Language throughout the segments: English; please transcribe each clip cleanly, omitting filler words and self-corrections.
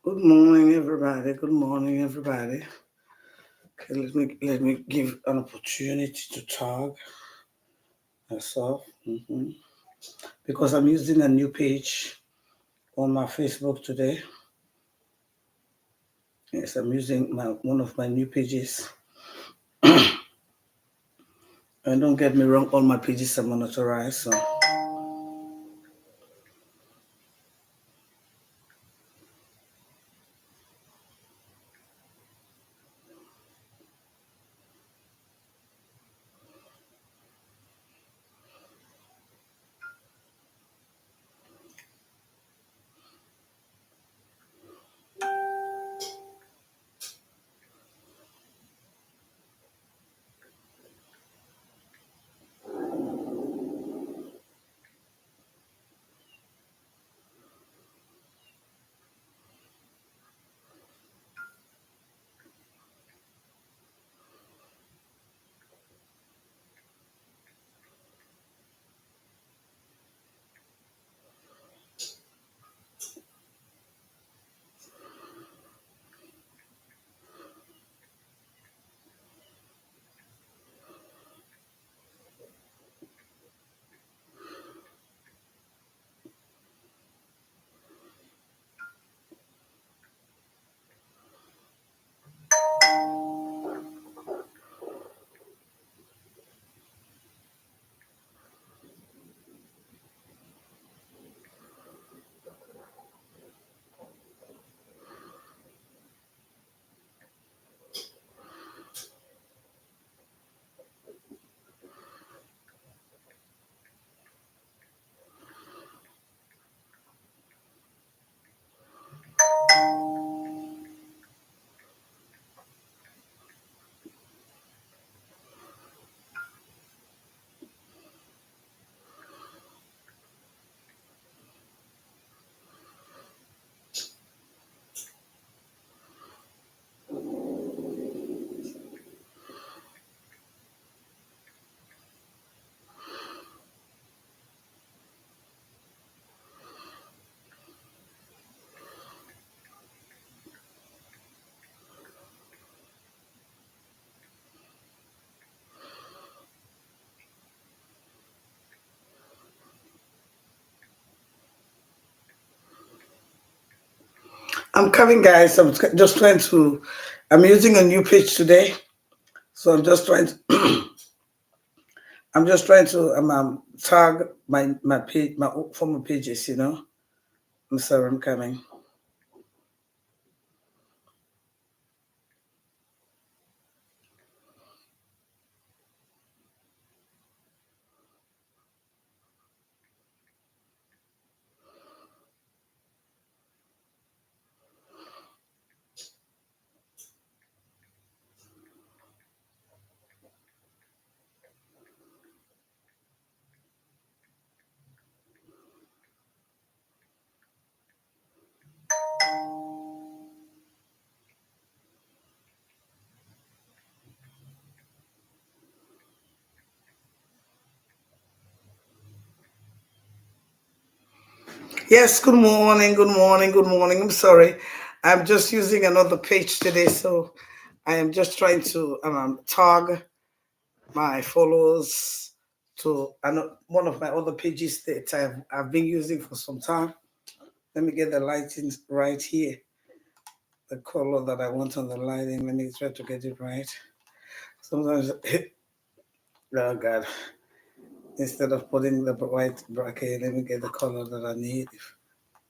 Good morning, everybody. Good morning, everybody. Okay, let me give an opportunity to talk myself because I'm using a new page on my Facebook today. Yes, I'm using my one of my new pages. And don't get me wrong, all my pages are monetized. So I'm coming, guys. Just trying to. I'm using a new page today, so I'm just trying to tag my page, my former pages. I'm sorry, I'm coming. Yes, good morning, good morning, good morning. I'm sorry. I'm just using another page today, so I am just trying to tag my followers to one of my other pages that I've been using for some time. Let me get the lighting right here. The color that I want on the lighting. Let me try to get it right. Sometimes, oh God, instead of putting the white bracket, let me get the color that I need.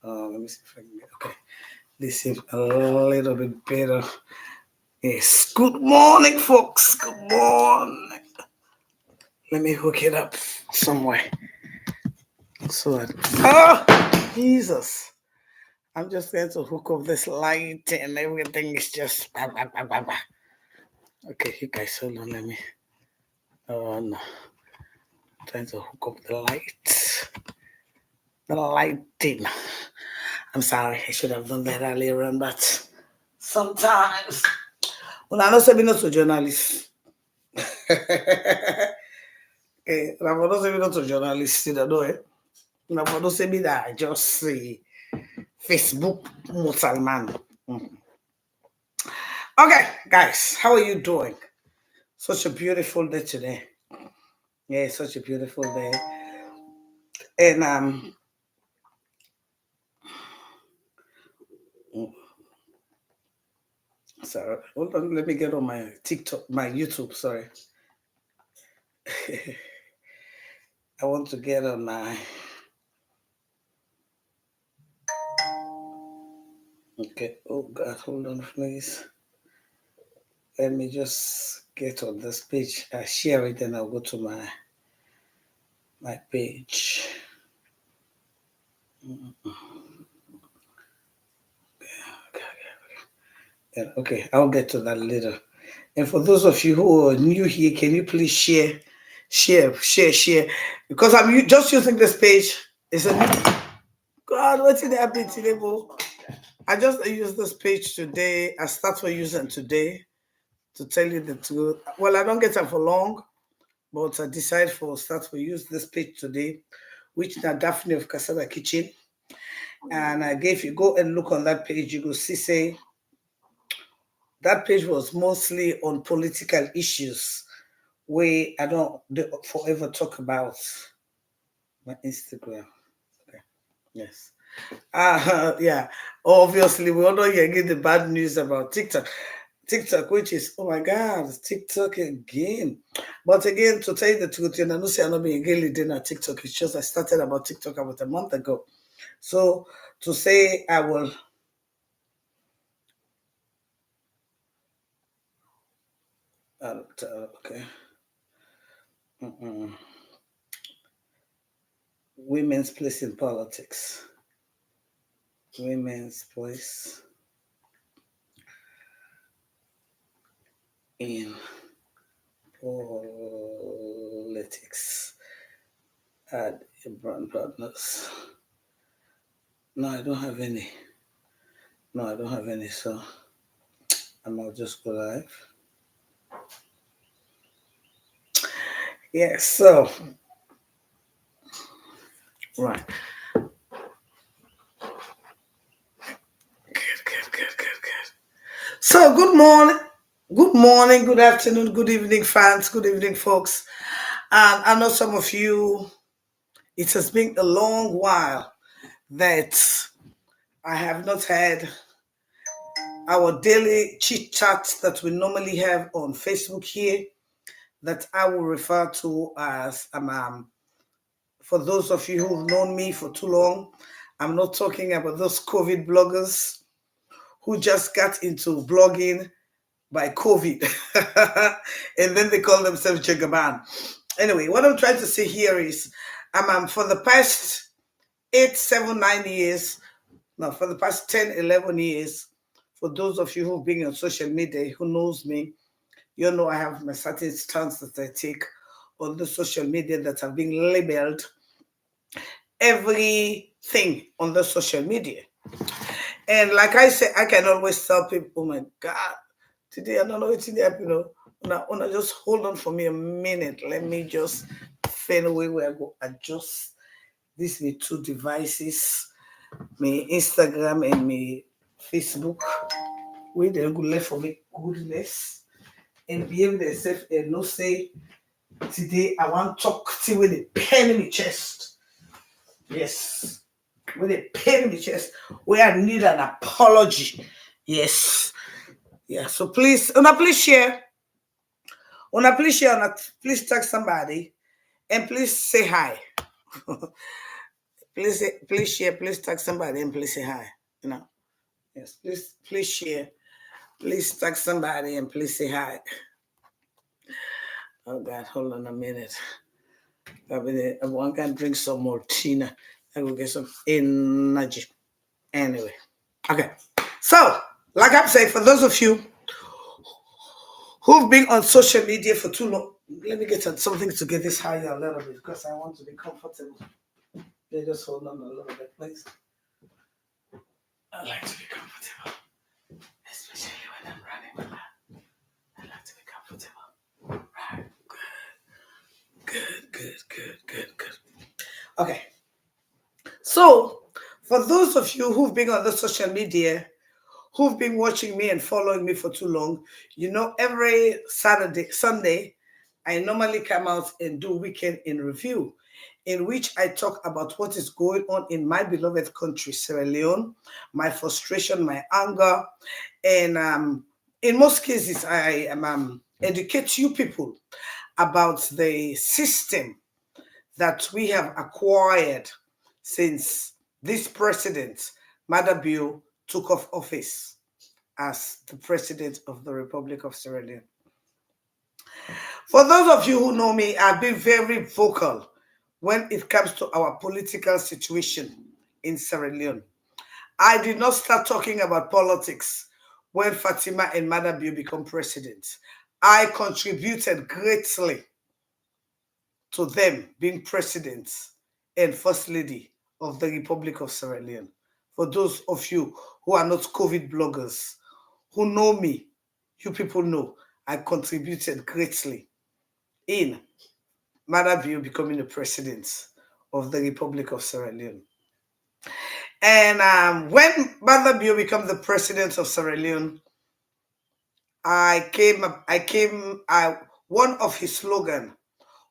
Let me see if I can get, okay. This is a little bit better. Yes. Good morning, folks. Good morning. Let me hook it up somewhere. So that, oh, Jesus. I'm just going to hook up this light and everything is just. Okay, you guys, hold on. Let me. Oh, no. I'm trying to hook up the light. The lighting. I'm sorry. I should have done that earlier on, but sometimes. Well, I know I'm not a journalist. Na for those of you not a journalist, you know it. Na for those of you that I just say Facebook Musalman. Mhm. Okay, guys, how are you doing? Such a beautiful day today. Yeah, such a beautiful day. And mm, sorry, hold on, let me get on my TikTok, my YouTube. Sorry, I want to get on my. Okay. Oh God, hold on, please. Let me just get on this page. I share it, and I'll go to my page. Mm, okay, yeah, okay, I'll get to that later. And for those of you who are new here, can you please share? Because just using this page. It's a new. God, what's in happening today, bro? I just used this page today. I start for using today to tell you the truth. Well, I don't get it for long, but I decide for start for use this page today, which is Daphne of Casada Kitchen. And if you go and look on that page, you will see say that page was mostly on political issues where I don't forever talk about my Instagram. Okay. Yes. Yeah. Obviously, we all know you get the bad news about TikTok. TikTok, which is oh my God, TikTok again. But again, to tell you the truth, you know, no say I'm not being really doing at TikTok. It's just I started about TikTok about a month ago. So to say I will, okay, Mm-mm. Women's place in politics. Women's place in politics. Add a brand partners. No, I don't have any. No, I don't have any. So I might just go live. Yes. So right. Good. So good afternoon, good evening, fans, good evening, folks. And I know some of you. It has been a long while that I have not had our daily chit chat that we normally have on Facebook here, that I will refer to as for those of you who've known me for too long, I'm not talking about those COVID bloggers who just got into blogging by COVID and then they call themselves Jagaban. Anyway, what I'm trying to say here is for the past 8, 7, 9 years, no, for the past 10, 11 years, for those of you who've been on social media, who knows me, you know I have my certain stance that I take on the social media that have been labeled everything on the social media. And like I said, I can always tell people, oh my God, today I don't know what's in there, you know. Una just hold on for me a minute. Let me just find a way where I go adjust these me two devices, my Instagram and my Facebook. We then go left for me goodness and behave themselves and no say today I want to talk to with a pen in my chest. Yes. With a pain in the chest where I need an apology. Yes. Yeah. So please, please share. Please share. Please tag somebody and please say hi. Please share. Please tag somebody and please say hi. You know. Yes. Please share. Please tag somebody and please say hi. Oh God, hold on a minute. One can drink some more tina. I will get some energy. Anyway. Okay. So, like I'm saying, for those of you who've been on social media for too long, let me get something to get this higher a little bit because I want to be comfortable. Yeah, just hold on a little bit, please. I like to be comfortable, especially when I'm running a lot. I like to be comfortable. Right. Good. Okay. So, for those of you who've been on the social media, who've been watching me and following me for too long, you know, every Sunday, I normally come out and do weekend in review, in which I talk about what is going on in my beloved country, Sierra Leone, my frustration, my anger, and in most cases, I educate you people about the system that we have acquired since this president, Madabio, took off office as the president of the Republic of Sierra Leone. For those of you who know me, I've been very vocal when it comes to our political situation in Sierra Leone. I did not start talking about politics when Fatima and Madabio become president. I contributed greatly to them being president and first lady of the Republic of Sierra Leone. For those of you who are not COVID bloggers, who know me, you people know I contributed greatly in Madabio becoming the president of the Republic of Sierra Leone. And when Madabio became the president of Sierra Leone, one of his slogan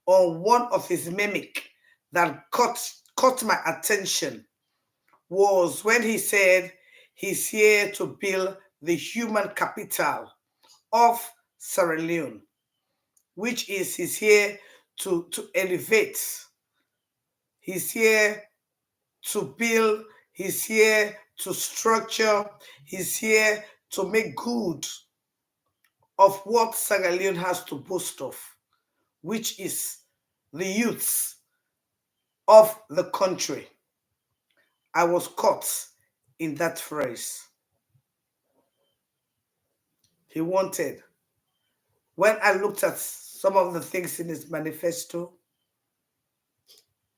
or one of his mimic that caught my attention was when he said he's here to build the human capital of Sierra Leone, which is he's here to elevate, he's here to build, he's here to structure, he's here to make good of what Sierra Leone has to boast of, which is the youths of the country. I was caught in that phrase. He wanted, when I looked at some of the things in his manifesto,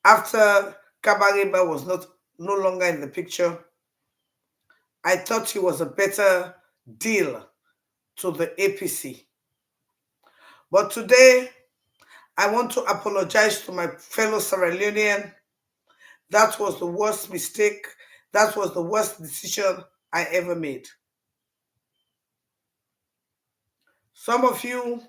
after Kabariba was no longer in the picture, I thought he was a better deal to the APC. But today, I want to apologize to my fellow Sierra Leonean. That was the worst mistake. That was the worst decision I ever made. Some of you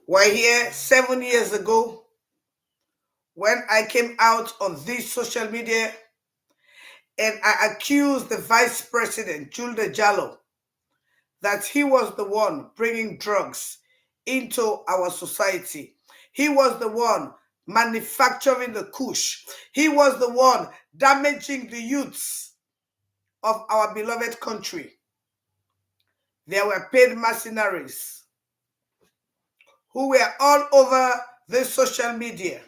were here 7 years ago when I came out on this social media and I accused the vice president, Julde Jallo, that he was the one bringing drugs into our society. He was the one manufacturing the kush. He was the one damaging the youths of our beloved country. There were paid mercenaries who were all over the social media.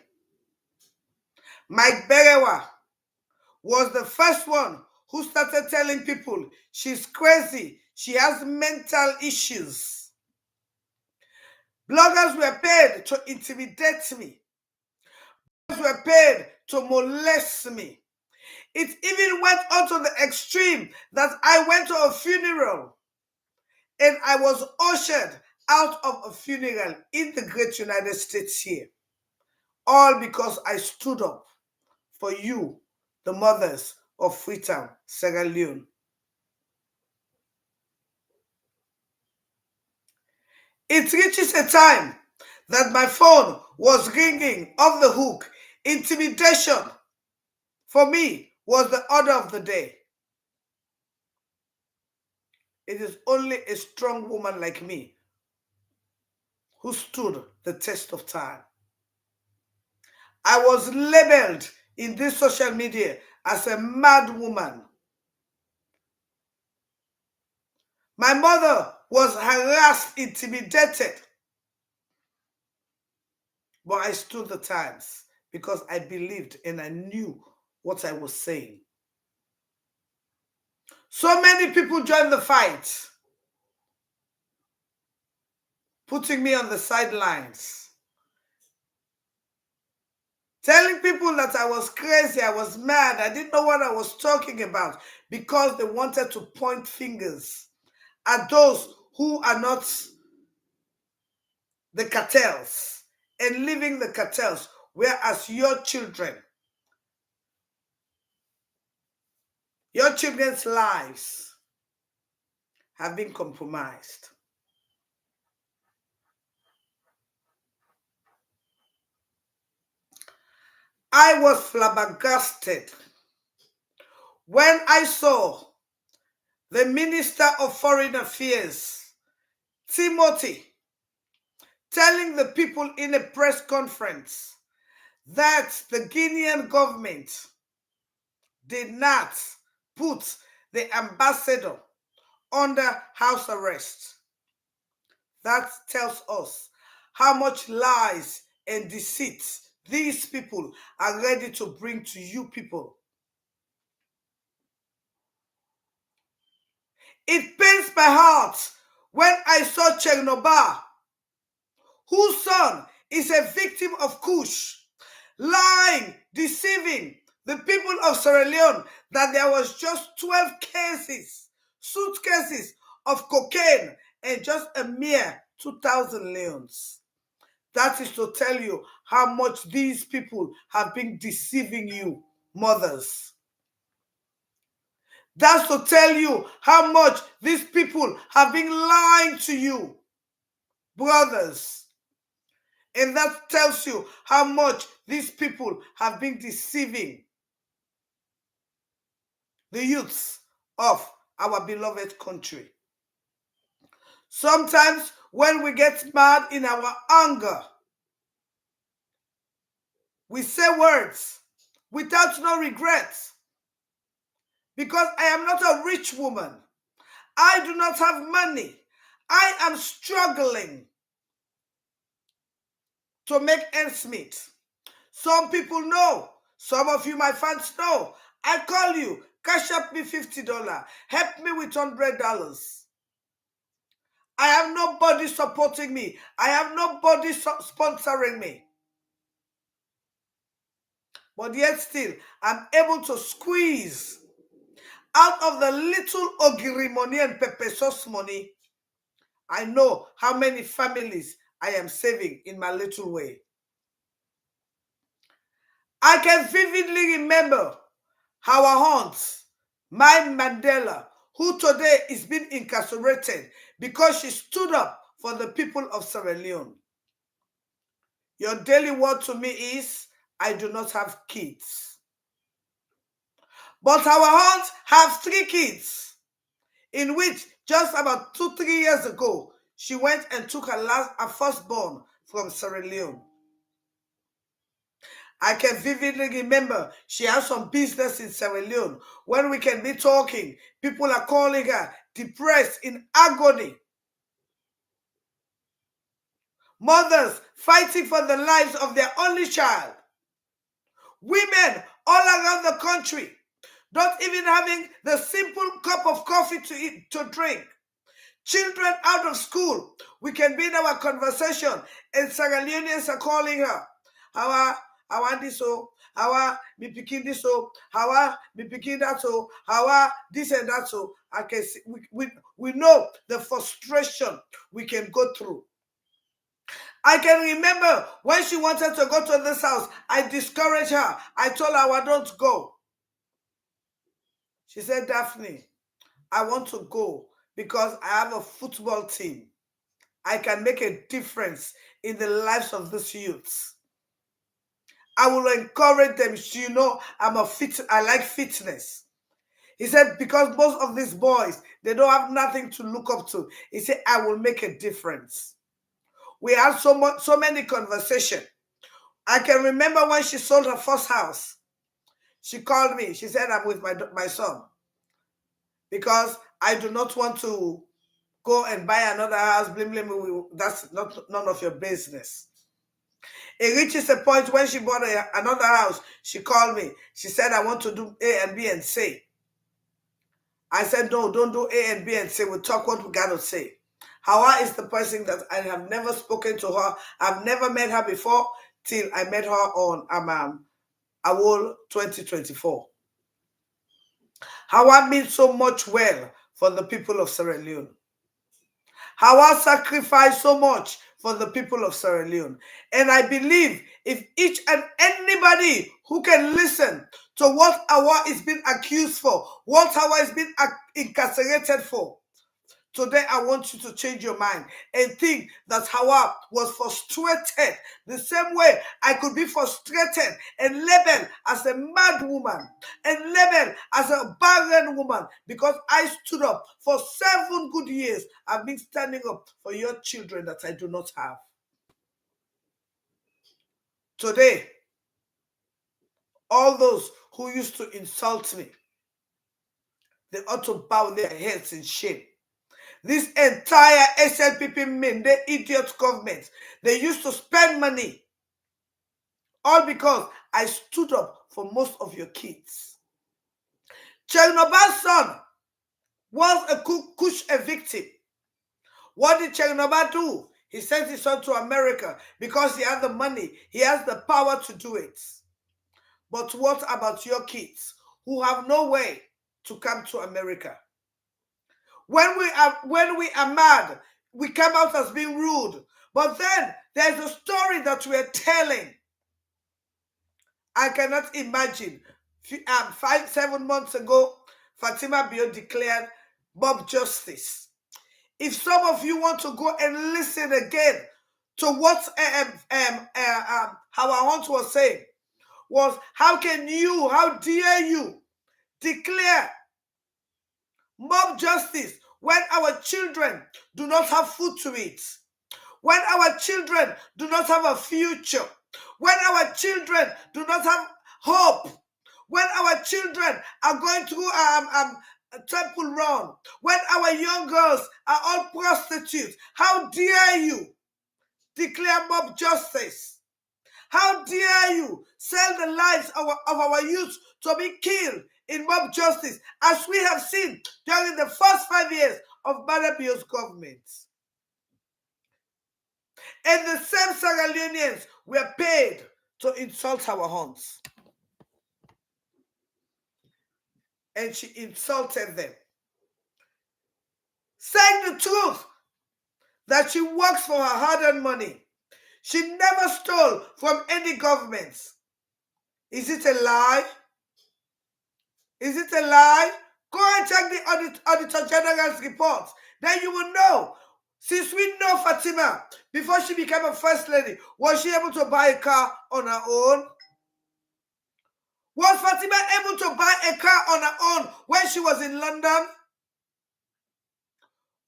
Mike Berewa was the first one who started telling people she's crazy, she has mental issues. Bloggers were paid to intimidate me. Bloggers were paid to molest me. It even went on to the extreme that I went to a funeral and I was ushered out of a funeral in the great United States here. All because I stood up for you, the mothers of Freetown, Sierra Leone. It reaches a time that my phone was ringing off the hook. Intimidation for me was the order of the day. It is only a strong woman like me who stood the test of time. I was labeled in this social media as a mad woman. My mother was harassed, intimidated. But I stood the times because I believed and I knew what I was saying. So many people joined the fight, putting me on the sidelines, telling people that I was crazy, I was mad, I didn't know what I was talking about, because they wanted to point fingers at those who are not the cartels and leaving the cartels, whereas your children Your children's lives have been compromised. I was flabbergasted when I saw the Minister of Foreign Affairs, Timothy, telling the people in a press conference that the Guinean government did not put the ambassador under house arrest. That tells us how much lies and deceit these people are ready to bring to you people. It pains my heart when I saw Chernobyl, whose son is a victim of Kush, lying, deceiving the people of Sierra Leone that there was just 12 cases, suitcases of cocaine and just a mere 2,000 leons. That is to tell you how much these people have been deceiving you, mothers. That's to tell you how much these people have been lying to you, brothers. And that tells you how much these people have been deceiving the youths of our beloved country. Sometimes when we get mad in our anger, we say words without no regrets. Because I am not a rich woman. I do not have money. I am struggling to make ends meet. Some people know. Some of you, my fans, know. I call you. Cash up me $50. Help me with $100. I have nobody supporting me. I have nobody sponsoring me. But yet still, I'm able to squeeze out of the little ogiri money and pepper sauce money. I know how many families I am saving in my little way. I can vividly remember our aunt, my Mandela, who today is being incarcerated because she stood up for the people of Sierra Leone. Your daily word to me is, I do not have kids. But our aunt have 3 kids, in which just about 2-3 years ago, she went and took her firstborn from Sierra Leone. I can vividly remember she has some business in Sierra Leone. When we can be talking, people are calling her depressed, in agony. Mothers fighting for the lives of their only child. Women all around the country, not even having the simple cup of coffee to eat, to drink. Children out of school. We can be in our conversation and Sierra Leoneans are calling her. How are this so? How are me picking this so? How are me picking that so? How are this and that so? I can see, we know the frustration we can go through. I can remember when she wanted to go to this house, I discouraged her. I told her, I don't go. She said, Daphne, I want to go because I have a football team. I can make a difference in the lives of these youths. I will encourage them. You know, I like fitness. He said, because most of these boys, they don't have nothing to look up to. He said, I will make a difference. We had so many conversations. I can remember when she sold her first house. She called me. She said, I'm with my son. Because I do not want to go and buy another house. That's none of your business. It reaches a point when she bought another house, she called me. She said, I want to do A and B and C. I said, no, don't do A and B and C. We'll talk what we got to say. Hawa is the person that I have never spoken to her. I've never met her before till I met her on Awol 2024. Hawa means so much well for the people of Sierra Leone. Hawa sacrificed so much for the people of Sierra Leone. And I believe if each and anybody who can listen to what Awa is being accused for, what Awa is being incarcerated for, today I want you to change your mind and think that Hawa was frustrated the same way I could be frustrated and labeled as a mad woman and labeled as a barren woman because I stood up for 7 good years. I've been standing up for your children that I do not have. Today, all those who used to insult me, they ought to bow their heads in shame. This entire SLPP men, the idiot government, they used to spend money all because I stood up for most of your kids. Chernobyl son was a victim. What did Chernobyl do? He sent his son to America because he had the money. He has the power to do it. But what about your kids who have no way to come to America? When we are mad, we come out as being rude. But then there's a story that we're telling. I cannot imagine. 7 months ago, Fatima Bio declared mob justice. If some of you want to go and listen again to what our aunt was saying, was how dare you declare mob justice when our children do not have food to eat, when our children do not have a future, when our children do not have hope, when our children are going through a temple run, when our young girls are all prostitutes? How dare you declare mob justice? How dare you sell the lives of our youth to be killed in mob justice, as we have seen during the first 5 years of Barabio's government? And the same Sierra Leoneans were paid to insult our aunts. And she insulted them, saying the truth that she works for her hard-earned money. She never stole from any governments. Is it a lie? Is it a lie? Go and check the Auditor General's report. Then you will know. Since we know Fatima, before she became a first lady, was she able to buy a car on her own? Was Fatima able to buy a car on her own when she was in London?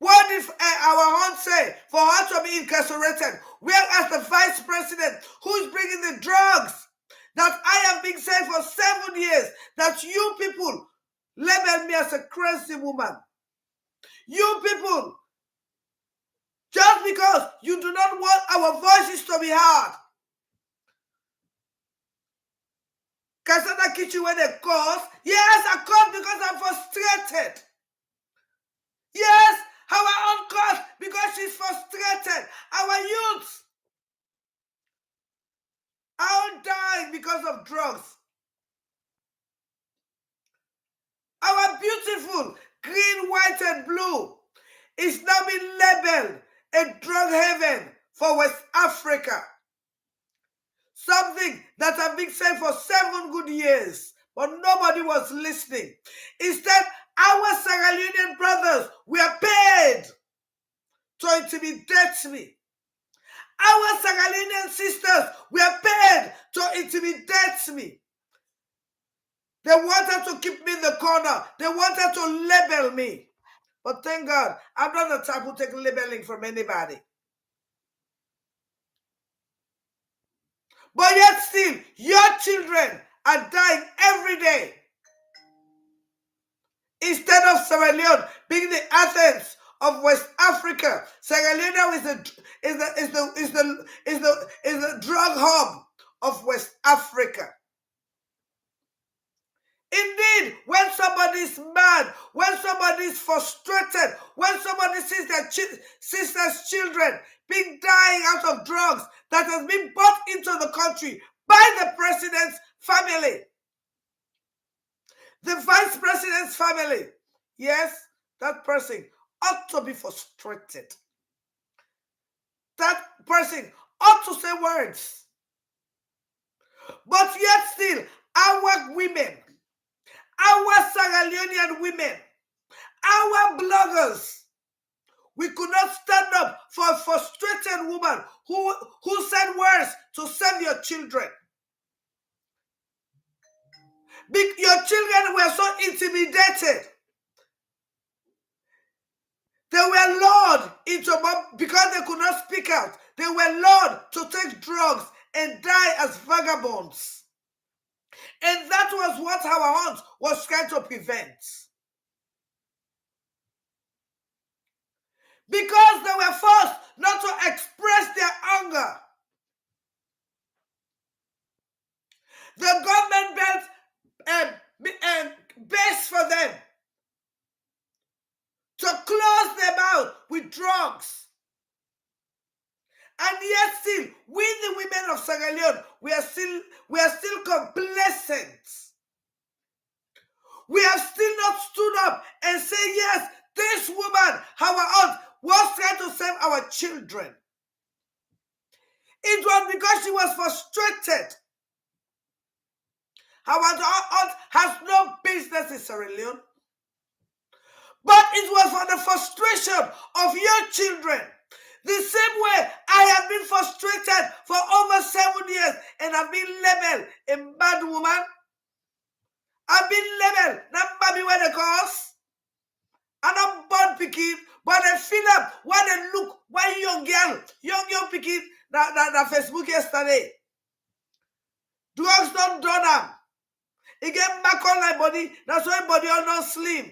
What did our aunt say for her to be incarcerated? Whereas the vice president, who is bringing the drugs that I have been saying for 7 years, that you people label me as a crazy woman. You people, just because you do not want our voices to be heard. Casada kitchen when they cause? Yes, I cause because I'm frustrated. Yes, our own cause because she's frustrated. Our youths are all dying because of drugs. Our beautiful green, white, and blue is now being labeled a drug haven for West Africa. Something that I've been saying for 7 good years, but nobody was listening. Instead, our Sierra Leonean brothers were paid to intimidate me. Our Sierra Leonean sisters were paid to intimidate me. They wanted to keep me in the corner. They wanted to label me. But thank God, I'm not the type who take labeling from anybody. But yet still, your children are dying every day. Instead of Sierra Leone being the Athens of West Africa, Sierra Leone is the drug hub of West Africa. Indeed, when somebody is mad, when somebody is frustrated, when somebody sees their sister's children being dying out of drugs that has been brought into the country by the president's family, the vice president's family, yes, that person ought to be frustrated. that person ought to say words. But yet still, our women, our Sierra Leonean women, our bloggers, we could not stand up for a frustrated woman who said words to save your children. Your children were so intimidated. They were lured into, because they could not speak out, they were lured to take drugs and die as vagabonds. And that was what our aunt was trying to prevent. Because they were forced not to express their anger. The government built base for them to close their mouth with drugs. And yet still, we the women of Sierra Leone, we are still complacent. We have still not stood up and say, yes, this woman, our aunt, was trying to save our children. It was because she was frustrated. Our aunt has no business in Sierra Leone. But it was for the frustration of your children. The same way I have been frustrated for over 7 years and I've been labeled a bad woman. I've been labeled, not baby where they cause. I'm not born picking, but they feel up when they look, one young girl, young picking, that Facebook yesterday. Drugs don't do them. It get back on my body, that's why body are not slim.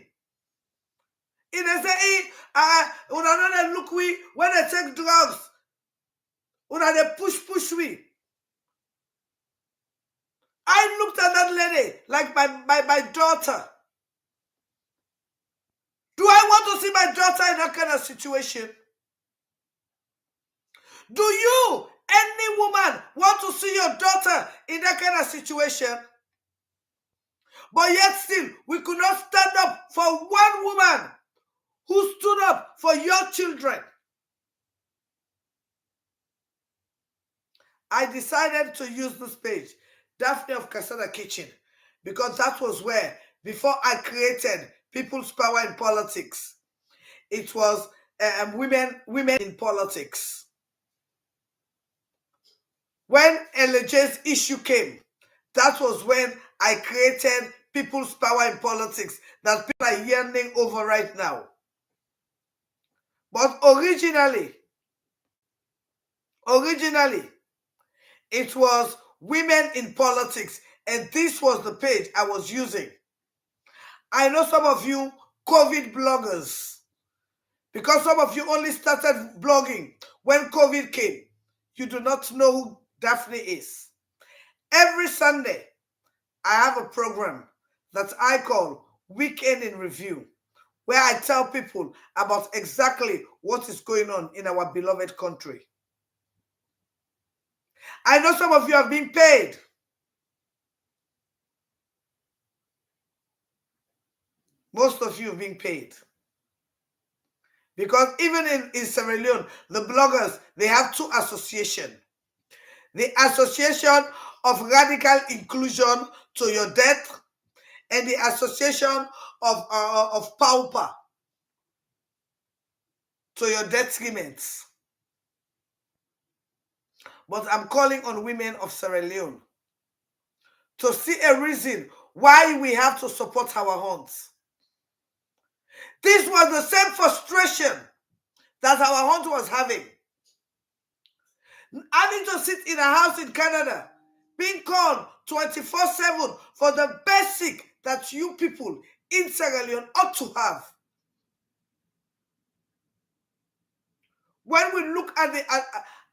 If they say, when I look we, when they take drugs, when they push we. I looked at that lady like my daughter. Do I want to see my daughter in that kind of situation? Do you, any woman, want to see your daughter in that kind of situation? But yet still, we could not stand up for one woman who stood up for your children. I decided to use this page, Daphne of Casada Kitchen, because that was where, before I created People's Power in Politics, it was women in politics. When LJ's issue came, that was when I created People's Power in Politics that people are yearning over right now. But originally, it was women in politics, and this was the page I was using. I know some of you COVID bloggers, because some of you only started blogging when COVID came. You do not know who Daphne is. Every Sunday, I have a program that I call Weekend in Review, where I tell people about exactly what is going on in our beloved country. I know some of you have been paid. Most of you have been paid. Because even in Sierra Leone, the bloggers, they have two associations. The Association of Radical Inclusion to Your Death and the Association of Pauper to Your Detriments. But I'm calling on women of Sierra Leone to see a reason why we have to support our aunts. This was the same frustration that our aunt was having to sit in a house in Canada, being called 24/7 for the basic that you people in Sierra Leone ought to have. When we look at the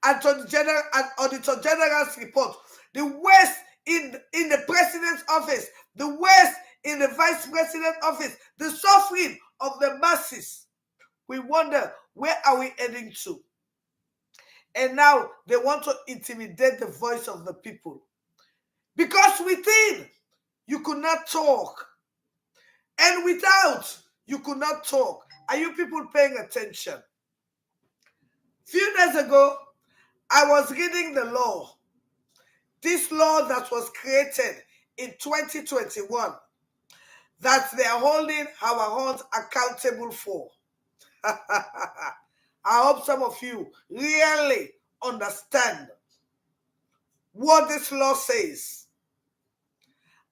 Auditor General's report, the worst in the President's office, the worst in the Vice President's office, the suffering of the masses, we wonder, where are we heading to? And now they want to intimidate the voice of the people. Because within, you could not talk. And without, you could not talk. Are you people paying attention? Few days ago, I was reading the law. This law that was created in 2021 that they are holding our horns accountable for. I hope some of you really understand what this law says.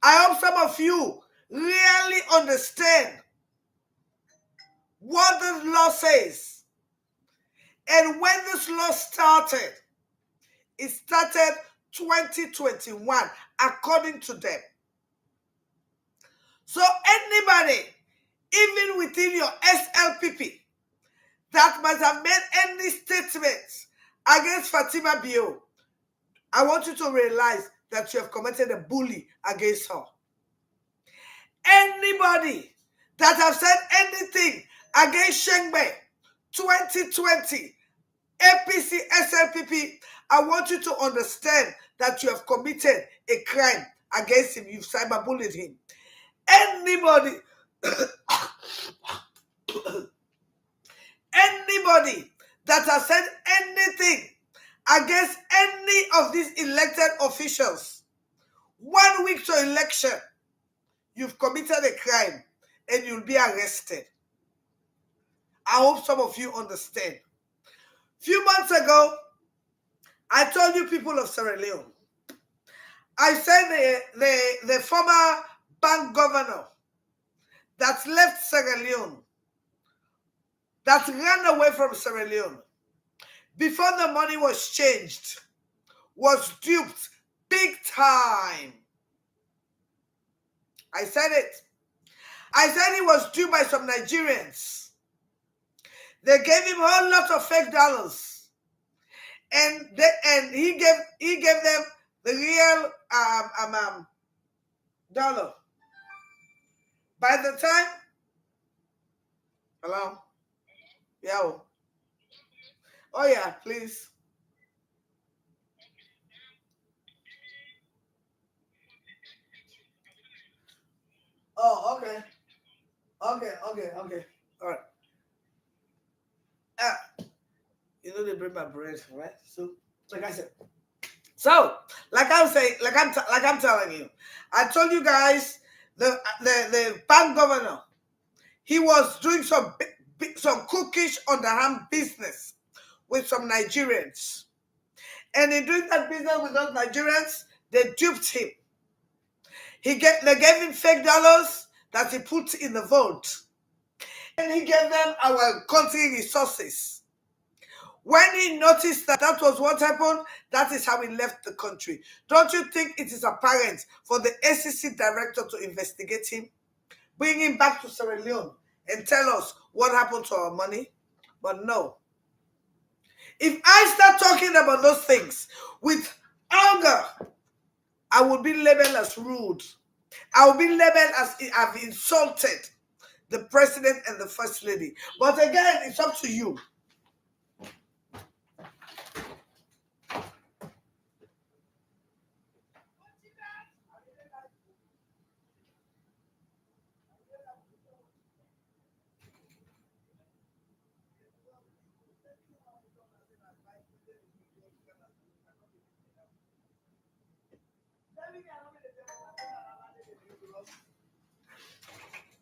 I hope some of you really understand what this law says. And when this law started, it started 2021, according to them. So anybody, even within your SLPP, that must have made any statements against Fatima Bio, I want you to realize that you have committed a bully against her. Anybody that have said anything against Shengbe 2020, APC, SLPP, I want you to understand that you have committed a crime against him. You've cyberbullied him. Anybody, anybody that has said anything against any of these elected officials 1 week to election, you've committed a crime and you'll be arrested. I hope some of you understand. Few months ago, I told you people of Sierra Leone, I said the former bank governor that left Sierra Leone, that ran away from Sierra Leone, before the money was changed, was duped big time. I said it. I said he was duped by some Nigerians. They gave him a whole lot of fake dollars. And he gave them the real dollar. By the time, hello? Yeah. Oh yeah, please. Oh, okay. Okay. All right. You know they bring my bread, right? So, like I said. So, like I'm saying, like I'm telling you, I told you guys the bank governor, he was doing some cookish underhand business with some Nigerians. And in doing that business with those Nigerians, they duped him. They gave him fake dollars that he put in the vault. And he gave them our country resources. When he noticed that that was what happened, that is how he left the country. Don't you think it is apparent for the ACC director to investigate him, bring him back to Sierra Leone, and tell us what happened to our money? But no. If I start talking about those things with anger, I will be labeled as rude. I will be labeled as I've insulted the president and the first lady. But again, it's up to you.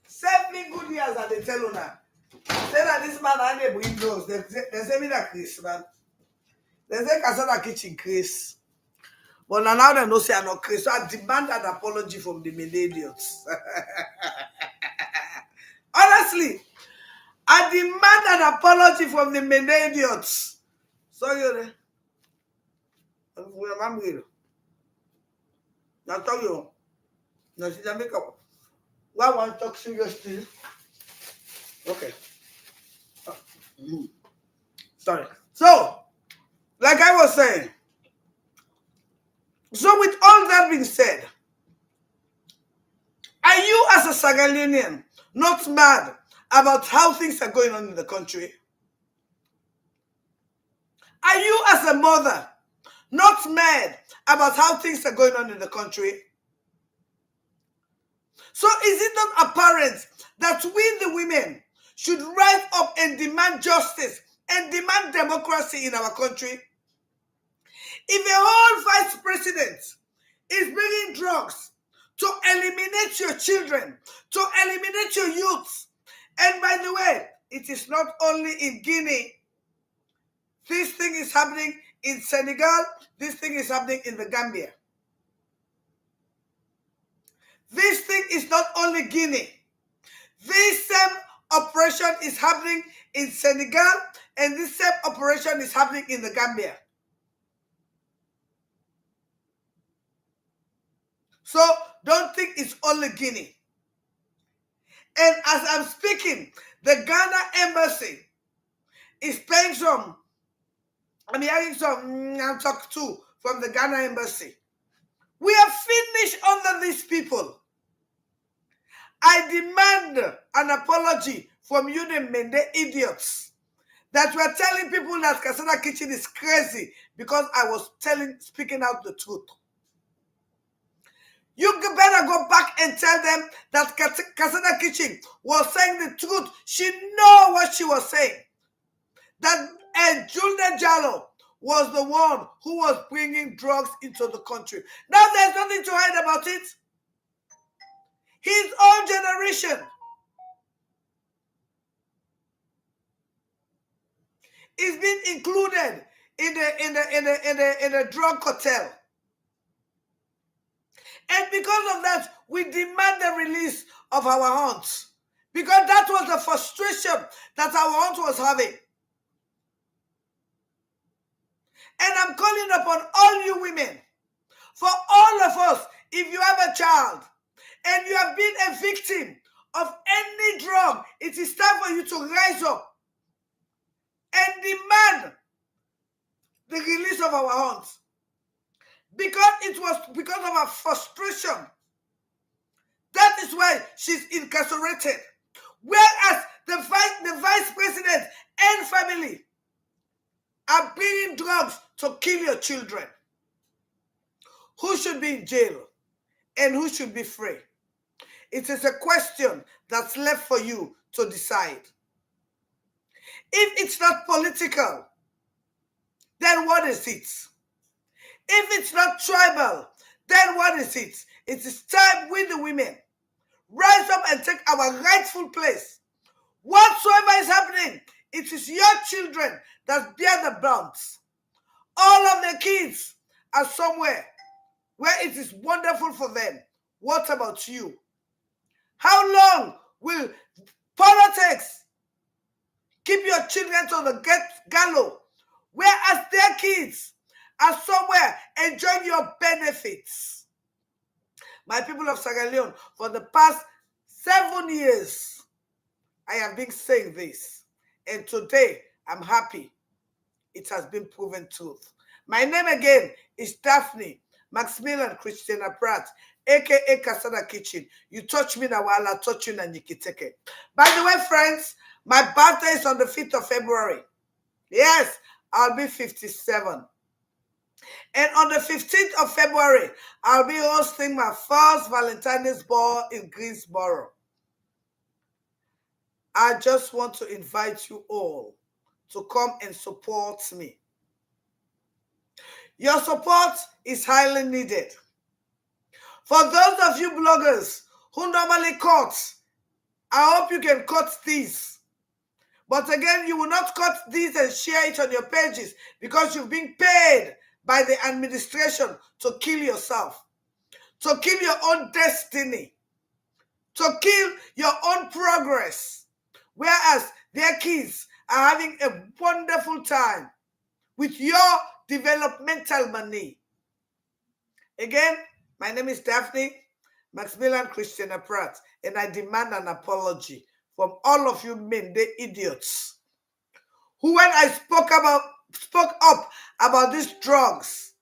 Seven good years at the tell you now. Say that this man and they bring those. They say me that Chris, man. They say casadakitchen Chris. But now they know say I'm not Chris. So I demand an apology from the millennials. Honestly, I demand an apology from the millennials. Sorry, I'm real. Now tell you. Now see that makeup. Why want to talk seriously? Okay. Sorry. So, like I was saying, so with all that being said, are you as a Sierra Leonean not mad about how things are going on in the country? Are you as a mother not mad about how things are going on in the country? So is it not apparent that we the women should rise up and demand justice and demand democracy in our country? If a whole vice president is bringing drugs to eliminate your children, to eliminate your youth, and by the way, it is not only in Guinea. This thing is happening in Senegal. This thing is happening in the Gambia. This thing is not only Guinea. This same operation is happening in Senegal, and this same operation is happening in the Gambia. So don't think it's only Guinea. And as I'm speaking, the Ghana embassy is paying some. I'm hearing some talk too from the Ghana embassy. We are finished under these people. I demand an apology from you, the Mende idiots, that were telling people that Casada Kitchen is crazy because I was speaking out the truth. You better go back and tell them that Casada Kitchen was saying the truth. She know what she was saying. That Julia Jallo was the one who was bringing drugs into the country. Now there's nothing to hide about it. His own generation is being included in the drug cartel. And because of that, we demand the release of our aunts. Because that was the frustration that our aunt was having. And I'm calling upon all you women, for all of us, if you have a child and you have been a victim of any drug, it is time for you to rise up and demand the release of our aunts. Because it was because of her frustration. That is why she's incarcerated. Whereas the vice president and family are bringing drugs to kill your children. Who should be in jail and who should be free? It is a question that's left for you to decide. If it's not political, then what is it? If it's not tribal, then what is it? It is time we the women rise up and take our rightful place. Whatsoever is happening, it is your children that bear the brunt. All of the kids are somewhere where it is wonderful for them. What about you? How long will politics keep your children to the gallows, whereas their kids are somewhere enjoying your benefits? My people of Sierra Leone, for the past 7 years, I have been saying this. And today, I'm happy it has been proven truth. My name again is Daphne Maximilian Christina Pratt, aka Casada Kitchen. You touch me now, I'll touch you na Nikiteke. By the way, friends, my birthday is on the 5th of February. Yes, I'll be 57. And on the 15th of February, I'll be hosting my first Valentine's Ball in Greensboro. I just want to invite you all to come and support me. Your support is highly needed. For those of you bloggers who normally cut, I hope you can cut these. But again, you will not cut these and share it on your pages because you've been paid by the administration to kill yourself, to kill your own destiny, to kill your own progress, whereas their kids are having a wonderful time with your developmental money. Again, my name is Daphne Maximilian Christina Pratt, and I demand an apology from all of you men, the idiots, who when I spoke up about these drugs,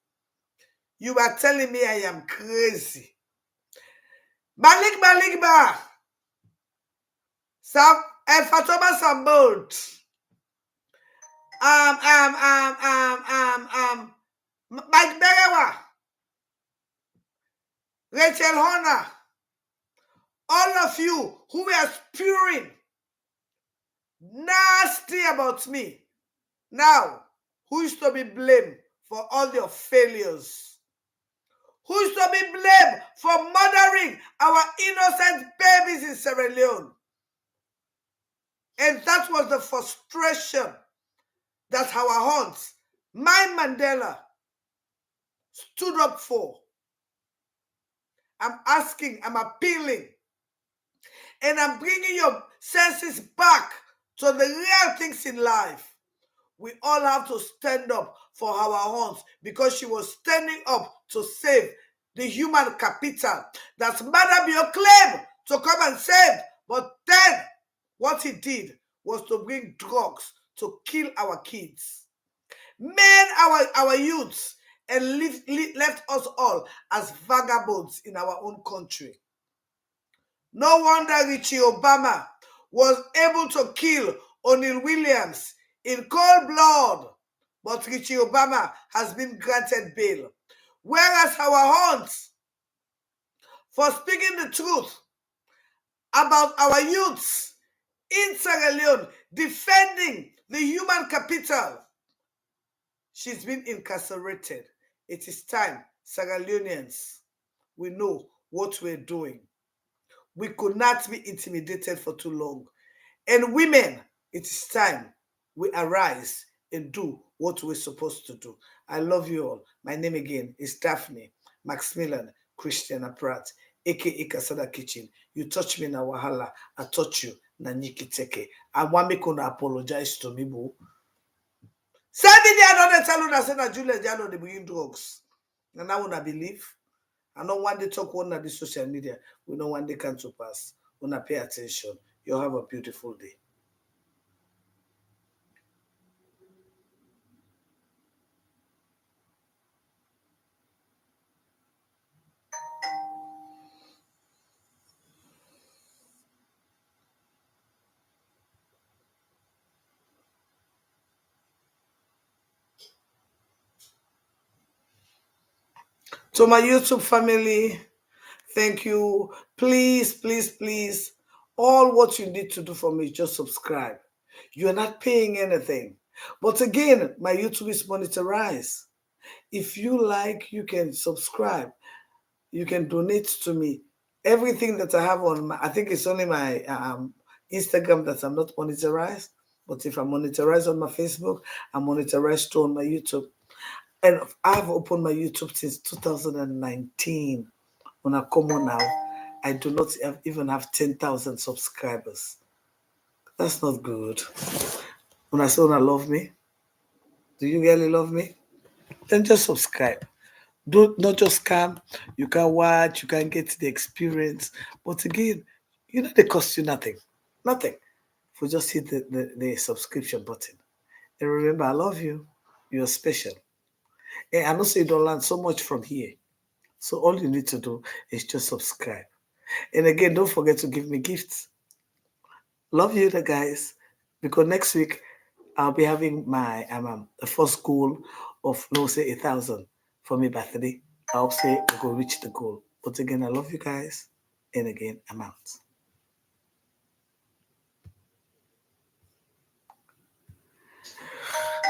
you were telling me I am crazy. Maligba, Fatoma Sambold, Mike Berewa, Rachel Horner, all of you who were spewing nasty about me, Now, who is to be blamed for all your failures? Who is to be blamed for murdering our innocent babies in Sierra Leone? And that was the frustration that our haunts, my Mandela, stood up for. I'm asking, I'm appealing, and I'm bringing your senses back to the real things in life. We all have to stand up for our haunts because she was standing up to save the human capital that Madame claimed to come and save. But then what he did was to bring drugs to kill our kids, made our youths, and left us all as vagabonds in our own country. No wonder Richie Obama was able to kill O'Neil Williams in cold blood, but Richie Obama has been granted bail. Whereas our haunts, for speaking the truth about our youths in Sierra Leone, defending the human capital, she's been incarcerated. It is time, Sierra Leoneans, we know what we're doing. We could not be intimidated for too long. And women, it is time we arise and do what we're supposed to do. I love you all. My name again is Daphne Maximilian Christiana Pratt, aka Casada Kitchen. You touch me na wahala, I touch you na nikiteke. I want me to apologize to me, boo. 7 years I don't tell you that say Julia Jano they bring drugs. And I wanna believe. I don't want to talk on the social media. We don't want they come to pass. Wanna pay attention. You have a beautiful day. To my YouTube family, thank you. Please, please, please, all what you need to do for me is just subscribe. You're not paying anything. But again, my YouTube is monetized. If you like, you can subscribe. You can donate to me. Everything that I have on my, I think it's only my Instagram that I'm not monetized. But if I'm monetized on my Facebook, I'm monetized too on my YouTube. And I've opened my YouTube since 2019. When I come on now, I do not even have 10,000 subscribers. That's not good. When I say when I love me, do you really love me? Then just subscribe. Don't not just come. You can watch, you can get the experience. But again, they cost you nothing. Nothing. If we just hit the subscription button. And remember, I love you. You're special. And I know you don't learn so much from here. So all you need to do is just subscribe. And again, don't forget to give me gifts. Love you, the guys. Because next week I'll be having my the first goal of no say 1,000 for my birthday. I hope say we go reach the goal. But again, I love you guys. And again, I'm out.